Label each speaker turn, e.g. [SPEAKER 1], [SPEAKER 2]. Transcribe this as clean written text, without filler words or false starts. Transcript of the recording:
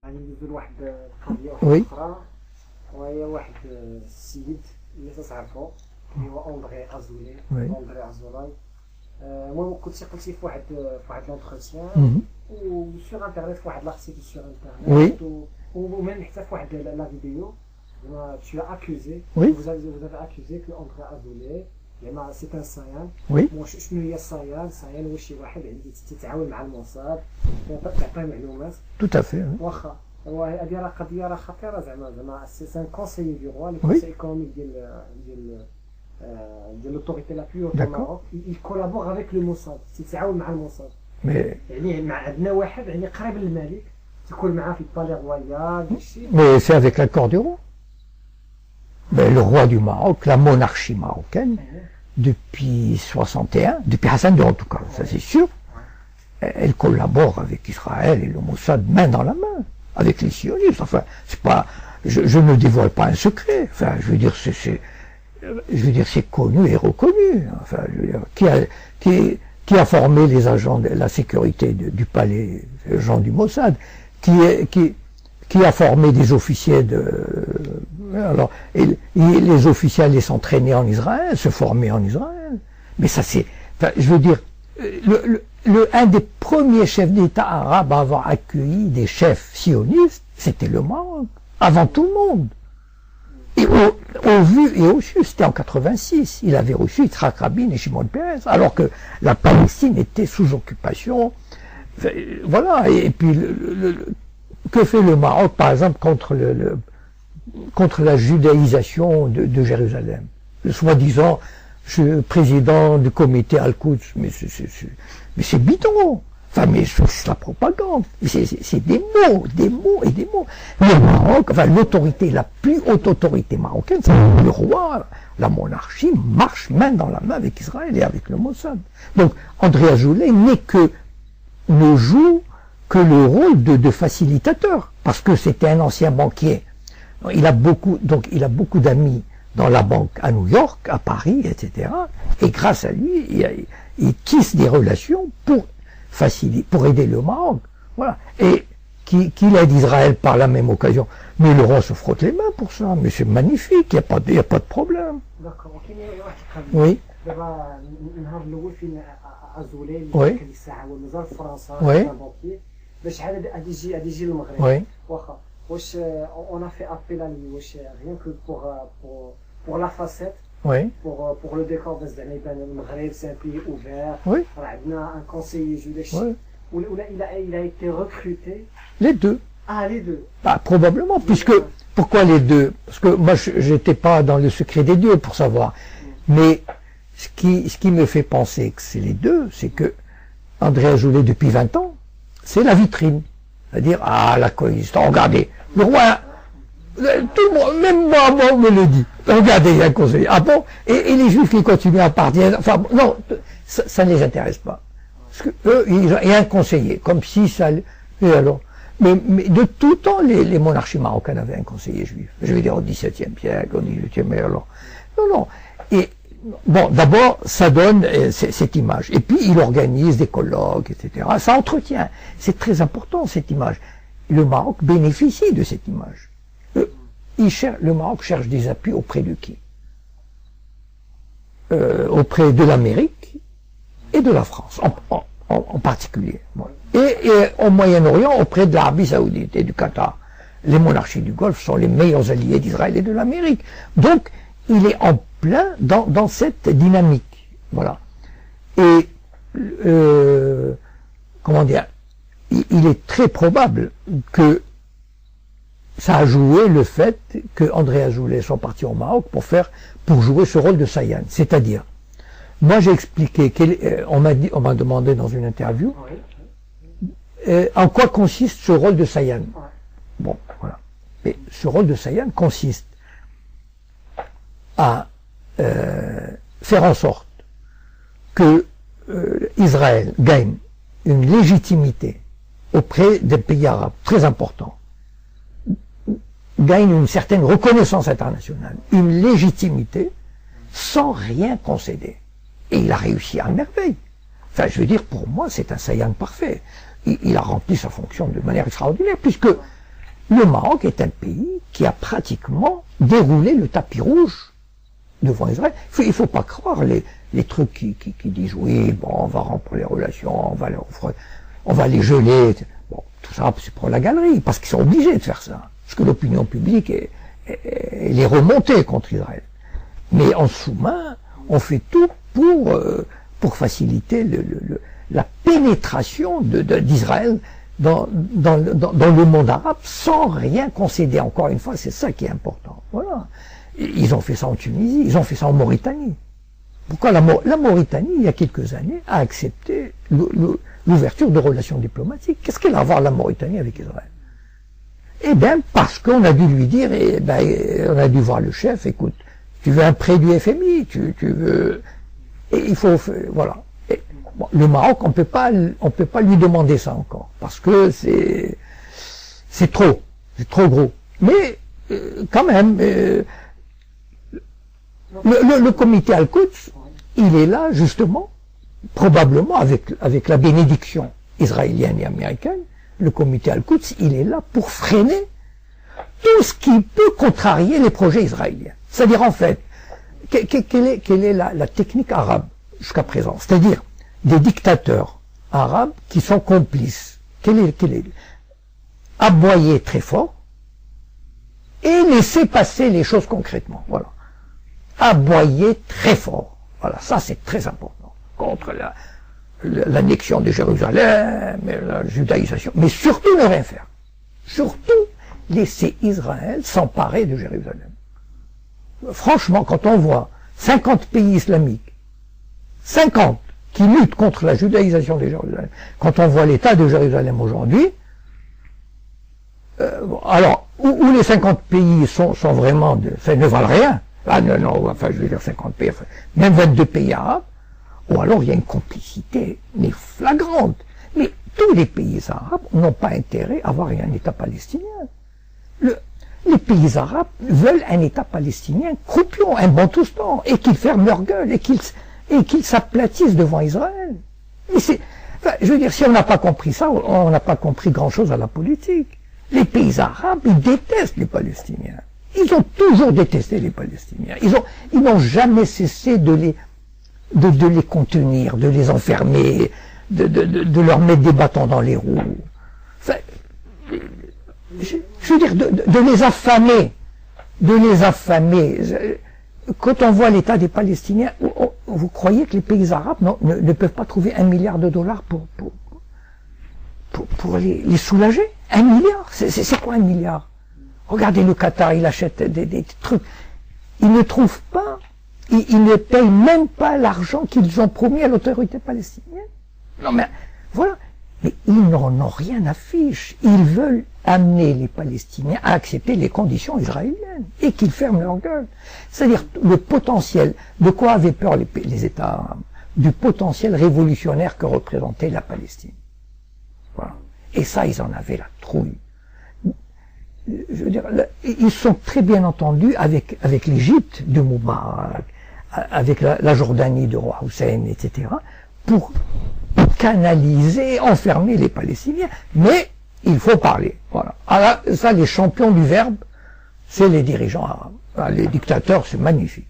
[SPEAKER 1] غادي ندوزو لواحد القضية
[SPEAKER 2] Oui,
[SPEAKER 1] أخرى، وهي واحد السيد اللي تعرفو اللي هو أندري أزولي.
[SPEAKER 2] oui.
[SPEAKER 1] أندري أزولاي. المهم كنتي قلتي في واحد لونتروتيان
[SPEAKER 2] Mhm.
[SPEAKER 1] و سور انترنت، في واحد لارتيكل سور
[SPEAKER 2] Oui.
[SPEAKER 1] انترنت ومن حتى في واحد لا فيديو زعما tu as accusé.
[SPEAKER 2] Oui.
[SPEAKER 1] vous avez accusé que André Azoulay زعما سي ان سايان.
[SPEAKER 2] Oui.
[SPEAKER 1] شنو هي السايان؟ السايان هو شي واحد اللي تتعاون مع الموساد تعطيه معلومات.
[SPEAKER 2] Tout à fait. Oui.
[SPEAKER 1] واخا هذه راه قضيه راه خطيره زعما سي ان كونسيي دو روا، لو
[SPEAKER 2] Oui.
[SPEAKER 1] كونسيي ايكونوميك ديال لوتوريتي لا بلو au Maroc. il collabore avec le Mossad، تتعاون مع الموساد.
[SPEAKER 2] Mais,
[SPEAKER 1] يعني مع عندنا واحد يعني قريب للملك تكون معاه في البالي رويال داكشي.
[SPEAKER 2] mais c'est avec l'accord du roi. Mais le roi du Maroc, la monarchie marocaine, depuis 61, depuis Hassan II en tout cas, ça c'est sûr, elle collabore avec Israël et le Mossad main dans la main, avec les sionistes. Enfin, c'est pas, je ne dévoile pas un secret. Enfin, je veux dire, c'est connu et reconnu. Enfin, je veux dire, qui a formé les agents de la sécurité du palais, les gens du Mossad, qui a formé des officiers alors, et les officiers allaient s'entraîner en Israël, se former en Israël. Mais ça c'est, enfin, je veux dire, un des premiers chefs d'État arabes à avoir accueilli des chefs sionistes, c'était le Maroc, avant tout le monde. Et au vu et au su, c'était en 86, il avait reçu Yitzhak Rabin et Shimon Peres, alors que la Palestine était sous occupation. Voilà, et puis que fait le Maroc, par exemple, contre la judaïsation de Jérusalem? Le soi-disant président du comité Al-Quds, mais c'est bidon. Enfin, mais c'est la propagande. C'est des mots et des mots. Le Maroc, enfin, l'autorité, la plus haute autorité marocaine, c'est le roi. La monarchie marche main dans la main avec Israël et avec le Mossad. Donc, André Azoulay ne joue que le rôle de facilitateur, parce que c'était un ancien banquier. Il a beaucoup d'amis dans la banque à New York, à Paris, etc. Et grâce à lui, il tisse des relations pour aider le Maroc. Voilà. Et qu'il aide Israël par la même occasion. Mais le roi se frotte les mains pour ça. Mais c'est magnifique, il n'y a pas de problème.
[SPEAKER 1] D'accord.
[SPEAKER 2] Oui.
[SPEAKER 1] دابا النهار الاول فين ازولي اللي
[SPEAKER 2] وي.
[SPEAKER 1] كان يساعد مازال في فرنسا
[SPEAKER 2] وي.
[SPEAKER 1] كان بانكي باش عاد غادي يجي للمغرب.
[SPEAKER 2] Oui.
[SPEAKER 1] واخا واش اون ا في ابيل عليه واش rien que pour la facette
[SPEAKER 2] Oui.
[SPEAKER 1] pour le décor باش زعما يبان المغرب سي ان بي اوفير.
[SPEAKER 2] Oui.
[SPEAKER 1] راه عندنا ان كونسيي جوداش
[SPEAKER 2] Oui.
[SPEAKER 1] ولا il a été recruté.
[SPEAKER 2] Les deux.
[SPEAKER 1] Ah, les deux.
[SPEAKER 2] Bah, probablement, puisque, pourquoi les deux? Parce que moi, j'étais pas dans le secret des dieux pour savoir. Mais, ce qui me fait penser que c'est les deux, c'est que André Azoulay, depuis 20 ans, c'est la vitrine. C'est-à-dire, ah, la coexistence, regardez, le roi, tout le monde, même moi, on me le dit. Regardez, il y a un conseiller. Ah bon? Et les juifs qui continuent à partir, enfin, non, ça ne les intéresse pas. Parce que eux, il y a un conseiller, comme si ça, et alors, mais de tout temps, les monarchies marocaines avaient un conseiller juif. Je vais dire au XVIIe siècle, au XVIIIe, mais alors, non. Et, bon, d'abord, ça donne cette image. Et puis, il organise des colloques, etc. Ça entretient. C'est très important, cette image. Le Maroc bénéficie de cette image. Le Maroc cherche des appuis auprès de qui? Auprès de l'Amérique et de la France, en particulier. Et au Moyen-Orient, auprès de l'Arabie Saoudite et du Qatar. Les monarchies du Golfe sont les meilleurs alliés d'Israël et de l'Amérique. Donc, il est en plein dans cette dynamique. Voilà. Et, comment dire, il est très probable que ça a joué le fait que André Azoulay soit parti au Maroc pour jouer ce rôle de Sayan. C'est-à-dire, moi j'ai expliqué, on m'a demandé dans une interview, en quoi consiste ce rôle de Sayan. Bon, voilà. Et ce rôle de Sayan consiste à faire en sorte que Israël gagne une légitimité auprès des pays arabes très important, gagne une certaine reconnaissance internationale, une légitimité sans rien concéder. Et il a réussi à merveille. Enfin, je veux dire, pour moi, c'est un Sayan parfait. Il a rempli sa fonction de manière extraordinaire, puisque le Maroc est un pays qui a pratiquement déroulé le tapis rouge devant Israël. Il faut pas croire les trucs qui disent oui, bon, on va rompre les relations, on va les geler. Bon, tout ça, c'est pour la galerie, parce qu'ils sont obligés de faire ça. Parce que l'opinion publique elle est remontée contre Israël. Mais en sous-main, on fait tout pour faciliter la pénétration d'Israël dans le monde arabe sans rien concéder. Encore une fois, c'est ça qui est important. Voilà. Ils ont fait ça en Tunisie, ils ont fait ça en Mauritanie. Pourquoi la Mauritanie, il y a quelques années, a accepté l'ouverture de relations diplomatiques? Qu'est-ce qu'elle a à voir la Mauritanie avec Israël? Eh bien, parce qu'on a dû lui dire, on a dû voir le chef, écoute, tu veux un prêt du FMI, tu veux... Et il faut... Voilà. Et, bon, le Maroc, on peut pas lui demander ça encore, parce que c'est trop gros. Mais, quand même, le comité Al-Quds, il est là, justement, probablement avec la bénédiction israélienne et américaine. Le comité Al-Quds, il est là pour freiner tout ce qui peut contrarier les projets israéliens. C'est-à-dire, en fait, quelle est la technique arabe jusqu'à présent? C'est-à-dire, des dictateurs arabes qui sont complices. Quelle est aboyer très fort et laisser passer les choses concrètement. Voilà. Aboyer très fort. Voilà, ça c'est très important. Contre l'annexion de Jérusalem, la judaïsation, mais surtout ne rien faire. Surtout laisser Israël s'emparer de Jérusalem. Franchement, quand on voit 50 pays islamiques, 50 qui luttent contre la judaïsation de Jérusalem, quand on voit l'état de Jérusalem aujourd'hui, alors, où les 50 pays sont vraiment, ne valent rien, ah non, enfin je veux dire 50 pays, enfin, même 22 pays arabes, ou alors il y a une complicité, mais flagrante. Mais tous les pays arabes n'ont pas intérêt à avoir un État palestinien. Les pays arabes veulent un État palestinien croupion, un Bantoustan, et qu'ils ferment leur gueule, et qu'ils s'aplatissent devant Israël. Mais enfin, je veux dire, si on n'a pas compris ça, on n'a pas compris grand-chose à la politique. Les pays arabes, ils détestent les Palestiniens. Ils ont toujours détesté les Palestiniens. Ils n'ont jamais cessé de les contenir, de les enfermer, de leur mettre des bâtons dans les roues. Enfin, je veux dire, de les affamer. Quand on voit l'état des Palestiniens, vous croyez que les pays arabes ne peuvent pas trouver $1 milliard pour les soulager? 1 milliard? C'est quoi 1 milliard? Regardez le Qatar, il achète des trucs. Ils ne trouvent pas, ils ne payent même pas l'argent qu'ils ont promis à l'autorité palestinienne. Non mais, voilà. Mais ils n'en ont rien à fiche. Ils veulent amener les Palestiniens à accepter les conditions israéliennes et qu'ils ferment leur gueule. C'est-à-dire le potentiel, de quoi avaient peur les États arabes? Du potentiel révolutionnaire que représentait la Palestine. Voilà. Et ça, ils en avaient la trouille. Je veux dire, ils sont très bien entendus avec l'Égypte de Moubarak, avec la Jordanie de Roi Hussein, etc., pour canaliser, enfermer les Palestiniens. Mais il faut parler. Voilà. Alors, ça, les champions du verbe, c'est les dirigeants arabes. Les dictateurs, c'est magnifique.